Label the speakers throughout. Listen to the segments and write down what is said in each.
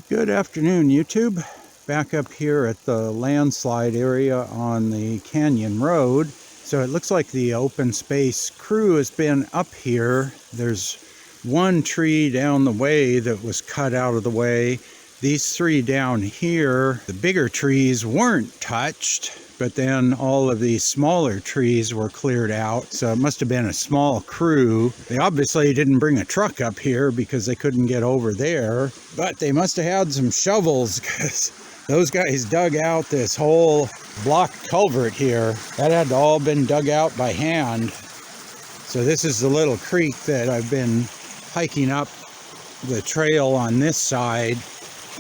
Speaker 1: Good afternoon, YouTube. Back up here at the landslide area on the Canyon Road. So it looks like the open space crew has been up here. There's one tree down the way that was cut out of the way. These three down here, the bigger trees weren't touched, but then all of these smaller trees were cleared out. So it must have been a small crew. They obviously didn't bring a truck up here because they couldn't get over there, but they must have had some shovels because those guys dug out this whole block culvert here. That had all been dug out by hand. So this is the little creek that I've been hiking up the trail on this side.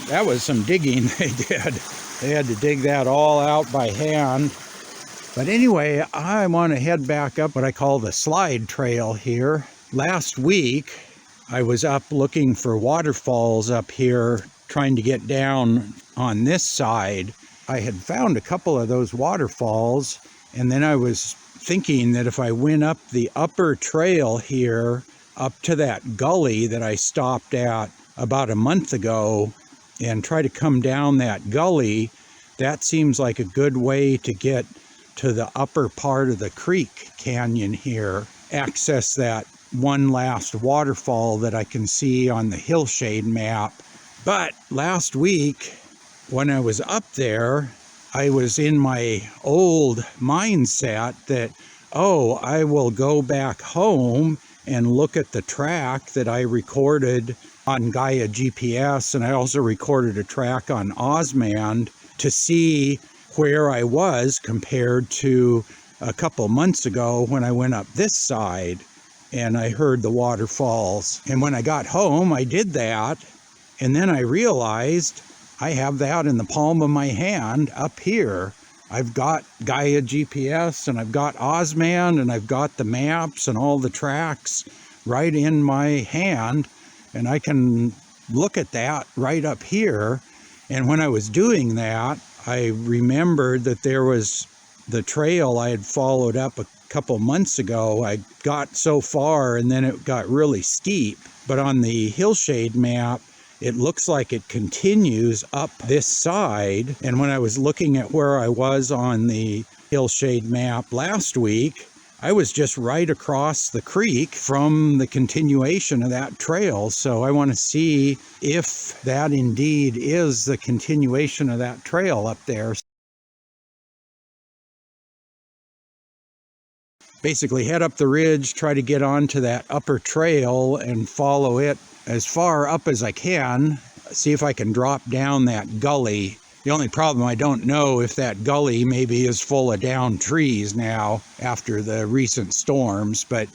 Speaker 1: That was some digging they did. They had to dig that all out by hand. But anyway, I want to head back up what I call the slide trail here. Last week, I was up looking for waterfalls up here, trying to get down on this side. I had found a couple of those waterfalls, and then I was thinking that if I went up the upper trail here, up to that gully that I stopped at about a month ago, and try to come down that gully, that seems like a good way to get to the upper part of the creek canyon here, access that one last waterfall that I can see on the hillshade map. But last week, when I was up there, I was in my old mindset that, I will go back home and look at the track that I recorded on Gaia GPS, and I also recorded a track on Osmand to see where I was compared to a couple months ago when I went up this side and I heard the waterfalls. And when I got home, I did that, and then I realized I have that in the palm of my hand up here. I've got Gaia GPS, and I've got Osmand, and I've got the maps and all the tracks right in my hand, and I can look at that right up here. And when I was doing that, I remembered that there was the trail I had followed up a couple months ago. I got so far and then it got really steep, but on the hillshade map, it looks like it continues up this side. And when I was looking at where I was on the hillshade map last week, I was just right across the creek from the continuation of that trail. So I want to see if that indeed is the continuation of that trail up there. Basically head up the ridge, try to get onto that upper trail and follow it as far up as I can, see if I can drop down that gully. The only problem, I don't know if that gully maybe is full of downed trees now after the recent storms, but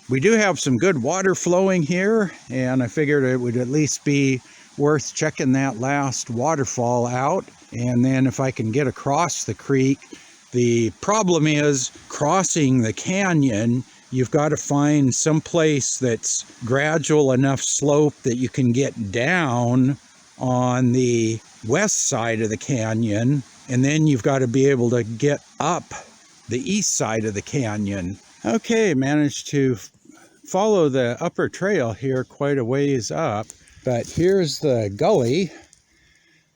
Speaker 1: we do have some good water flowing here, and I figured it would at least be worth checking that last waterfall out. And then if I can get across the creek, the problem is crossing the canyon, you've got to find some place that's gradual enough slope that you can get down on the west side of the canyon, and then you've got to be able to get up the east side of the canyon. Okay, managed to follow the upper trail here quite a ways up, but here's the gully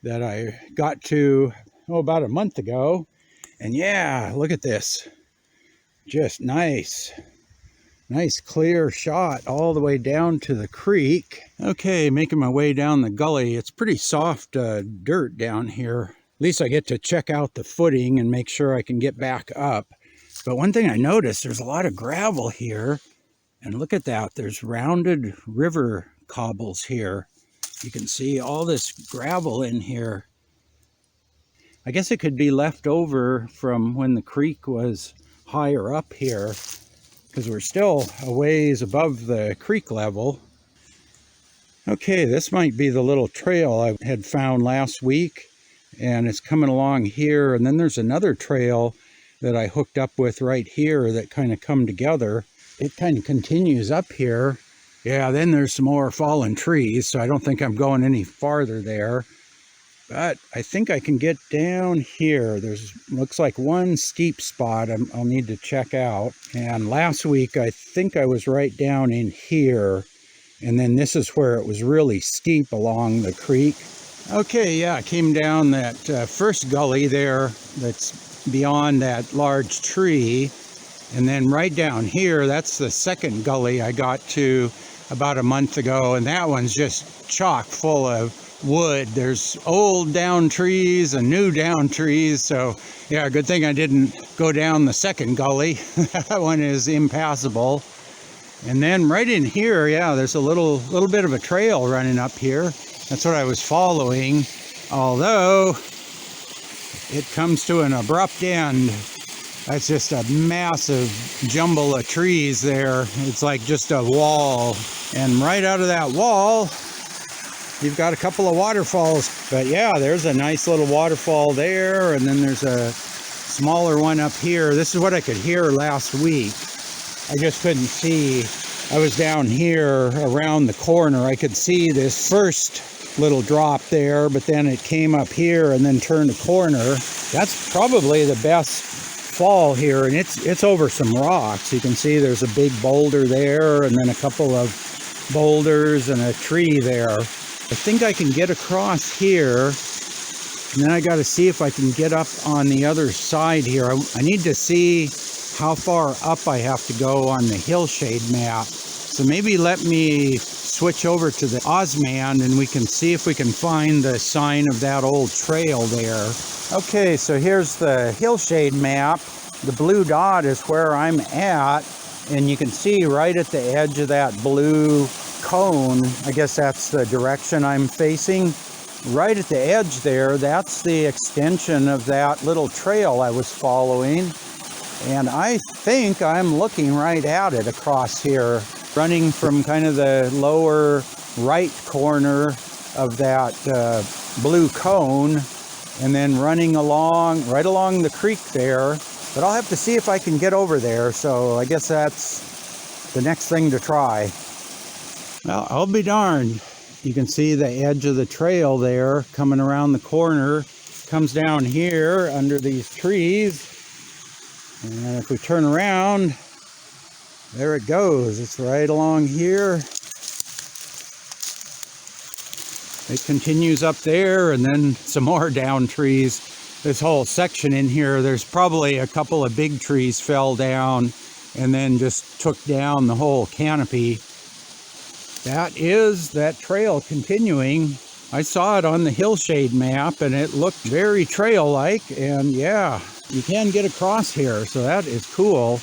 Speaker 1: that I got to about a month ago. And yeah, look at this, just nice clear shot all the way down to the creek. Okay, making my way down the gully. It's pretty soft dirt down here. At least I get to check out the footing and make sure I can get back up. But one thing I noticed, there's a lot of gravel here. And look at that, there's rounded river cobbles here. You can see all this gravel in here. I guess it could be left over from when the creek was higher up here, because we're still a ways above the creek level. Okay, this might be the little trail I had found last week, and it's coming along here. And then there's another trail that I hooked up with right here that kind of come together. It kind of continues up here. Yeah, then there's some more fallen trees, so I don't think I'm going any farther there. But I think I can get down here. There's looks like one steep spot I'll need to check out. And last week, I think I was right down in here. And then this is where it was really steep along the creek. Okay, yeah, I came down that first gully there that's beyond that large tree. And then right down here, that's the second gully I got to about a month ago. And that one's just chock full of wood. There's old down trees and new down trees. So yeah, good thing I didn't go down the second gully. That one is impassable. And then right in here, yeah, there's a little bit of a trail running up here. That's what I was following, although it comes to an abrupt end. That's just a massive jumble of trees there. It's like just a wall. And right out of that wall, you've got a couple of waterfalls. But yeah, there's a nice little waterfall there, and then there's a smaller one up here. This is what I could hear last week. I just couldn't see. I was down here around the corner. I could see this first little drop there, but then it came up here and then turned a corner. That's probably the best fall here, and it's over some rocks. You can see there's a big boulder there, and then a couple of boulders and a tree there. I think I can get across here, and then I got to see if I can get up on the other side here. I need to see how far up I have to go on the hillshade map. So maybe let me switch over to the Osman and we can see if we can find the sign of that old trail there. Okay, so here's the hillshade map. The blue dot is where I'm at, and you can see right at the edge of that blue cone, I guess that's the direction I'm facing. Right at the edge there, that's the extension of that little trail I was following. And I think I'm looking right at it across here, running from kind of the lower right corner of that blue cone, and then running right along the creek there. But I'll have to see if I can get over there, so I guess that's the next thing to try. Well, I'll be darned. You can see the edge of the trail there coming around the corner, comes down here under these trees. And if we turn around, there it goes. It's right along here. It continues up there, and then some more down trees. This whole section in here, there's probably a couple of big trees fell down and then just took down the whole canopy. That is that trail continuing. I saw it on the hillshade map, and it looked very trail-like, and yeah, you can get across here, so that is cool.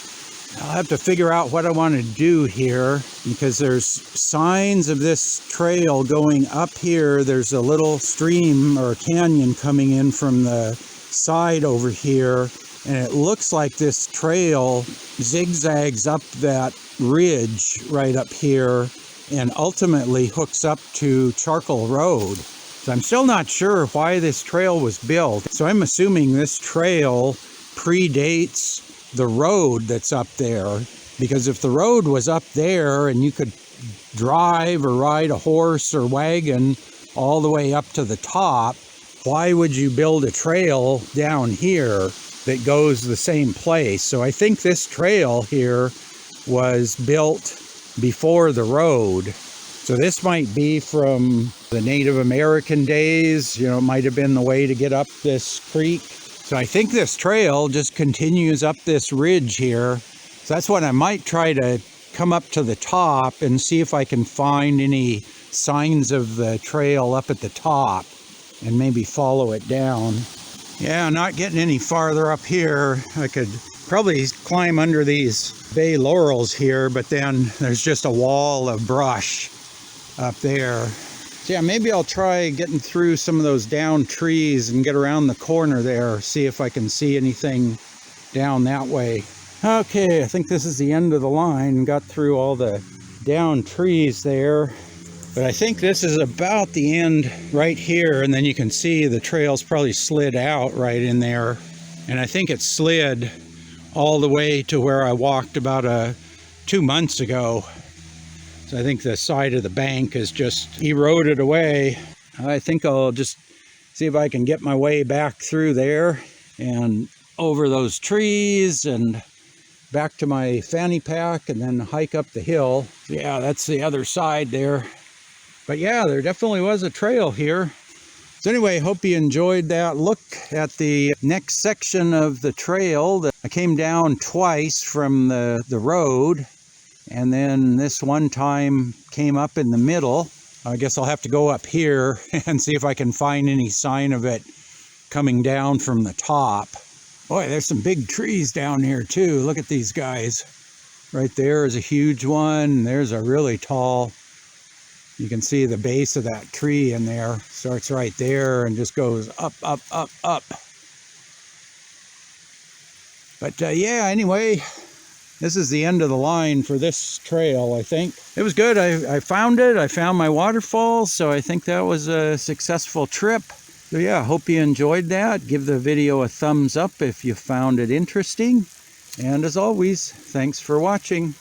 Speaker 1: I'll have to figure out what I want to do here, because there's signs of this trail going up here. There's a little stream or canyon coming in from the side over here, and it looks like this trail zigzags up that ridge right up here and ultimately hooks up to Charcoal Road. So I'm still not sure why this trail was built. So I'm assuming this trail predates the road that's up there, because if the road was up there and you could drive or ride a horse or wagon all the way up to the top, why would you build a trail down here that goes the same place? So I think this trail here was built before the road. So this might be from the Native American days. You know, it might have been the way to get up this creek. So I think this trail just continues up this ridge here. So that's what I might try to come up to the top and see if I can find any signs of the trail up at the top and maybe follow it down. Yeah, not getting any farther up here. I could probably climb under these bay laurels here, but then there's just a wall of brush up there. So yeah, maybe I'll try getting through some of those down trees and get around the corner there, see if I can see anything down that way. Okay, I think this is the end of the line. Got through all the down trees there, but I think this is about the end right here, and then you can see the trail's probably slid out right in there, and I think it slid all the way to where I walked about 2 months ago. So I think the side of the bank is just eroded away. I think I'll just see if I can get my way back through there and over those trees and back to my fanny pack and then hike up the hill. Yeah, that's the other side there. But yeah, there definitely was a trail here. So anyway, hope you enjoyed that look at the next section of the trail. I came down twice from the road, and then this one time came up in the middle. I guess I'll have to go up here and see if I can find any sign of it coming down from the top. Boy, there's some big trees down here too. Look at these guys. Right there is a huge one. There's a really tall. You can see the base of that tree in there. Starts right there and just goes up, up, up, up. But yeah, anyway, this is the end of the line for this trail, I think. It was good. I found it. I found my waterfalls, so I think that was a successful trip. So yeah, hope you enjoyed that. Give the video a thumbs up if you found it interesting. And as always, thanks for watching.